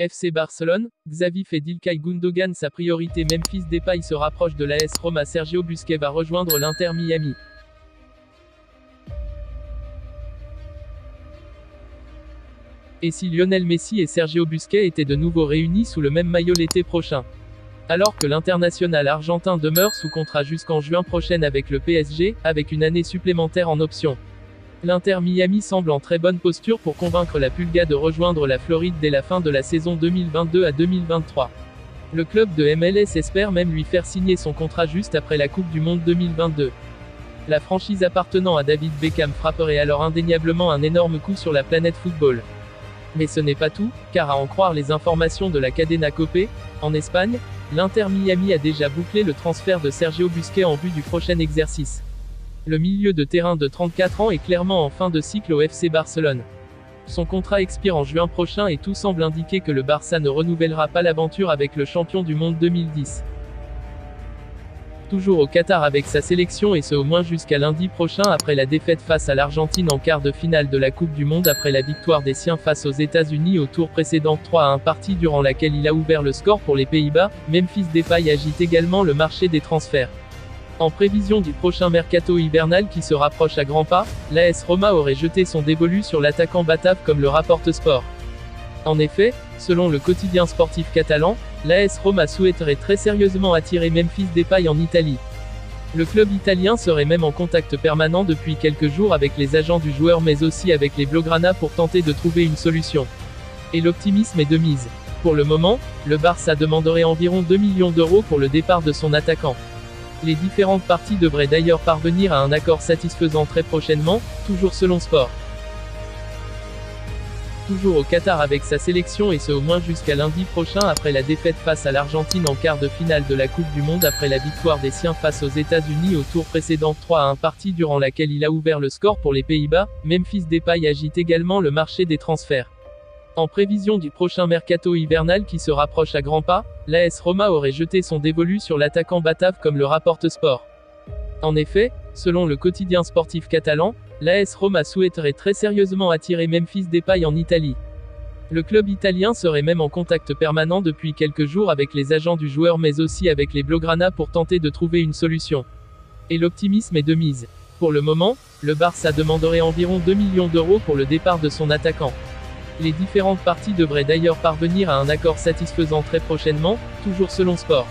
FC Barcelone, Xavi fait d'Ilkay Gundogan sa priorité. Memphis Depay se rapproche de l'AS Roma. Sergio Busquets va rejoindre l'Inter Miami. Et si Lionel Messi et Sergio Busquets étaient de nouveau réunis sous le même maillot l'été prochain? Alors que l'international argentin demeure sous contrat jusqu'en juin prochain avec le PSG, avec une année supplémentaire en option. L'Inter Miami semble en très bonne posture pour convaincre la Pulga de rejoindre la Floride dès la fin de la saison 2022 à 2023. Le club de MLS espère même lui faire signer son contrat juste après la Coupe du Monde 2022. La franchise appartenant à David Beckham frapperait alors indéniablement un énorme coup sur la planète football. Mais ce n'est pas tout, car à en croire les informations de la Cadena Copé, en Espagne, l'Inter Miami a déjà bouclé le transfert de Sergio Busquets en vue du prochain exercice. Le milieu de terrain de 34 ans est clairement en fin de cycle au FC Barcelone. Son contrat expire en juin prochain et tout semble indiquer que le Barça ne renouvellera pas l'aventure avec le champion du monde 2010. Toujours au Qatar avec sa sélection et ce au moins jusqu'à lundi prochain après la défaite face à l'Argentine en quart de finale de la Coupe du Monde après la victoire des siens face aux États-Unis au tour précédent 3-1 partie durant laquelle il a ouvert le score pour les Pays-Bas, Memphis Depay agite également le marché des transferts. En prévision du prochain mercato hivernal qui se rapproche à grands pas, l'AS Roma aurait jeté son dévolu sur l'attaquant batave comme le rapporte Sport. En effet, selon le quotidien sportif catalan, l'AS Roma souhaiterait très sérieusement attirer Memphis Depay en Italie. Le club italien serait même en contact permanent depuis quelques jours avec les agents du joueur mais aussi avec les Blaugrana pour tenter de trouver une solution. Et l'optimisme est de mise. Pour le moment, le Barça demanderait environ 2 millions d'euros pour le départ de son attaquant. Les différentes parties devraient d'ailleurs parvenir à un accord satisfaisant très prochainement, toujours selon Sport. Toujours au Qatar avec sa sélection et ce au moins jusqu'à lundi prochain après la défaite face à l'Argentine en quart de finale de la Coupe du Monde après la victoire des siens face aux États-Unis au tour précédent 3-1 partie durant laquelle il a ouvert le score pour les Pays-Bas, Memphis Depay agite également le marché des transferts. En prévision du prochain mercato hivernal qui se rapproche à grands pas, l'AS Roma aurait jeté son dévolu sur l'attaquant batave comme le rapporte Sport. En effet, selon le quotidien sportif catalan, l'AS Roma souhaiterait très sérieusement attirer Memphis Depay en Italie. Le club italien serait même en contact permanent depuis quelques jours avec les agents du joueur mais aussi avec les Blaugrana pour tenter de trouver une solution. Et l'optimisme est de mise. Pour le moment, le Barça demanderait environ 2 millions d'euros pour le départ de son attaquant. Les différentes parties devraient d'ailleurs parvenir à un accord satisfaisant très prochainement, toujours selon Sport.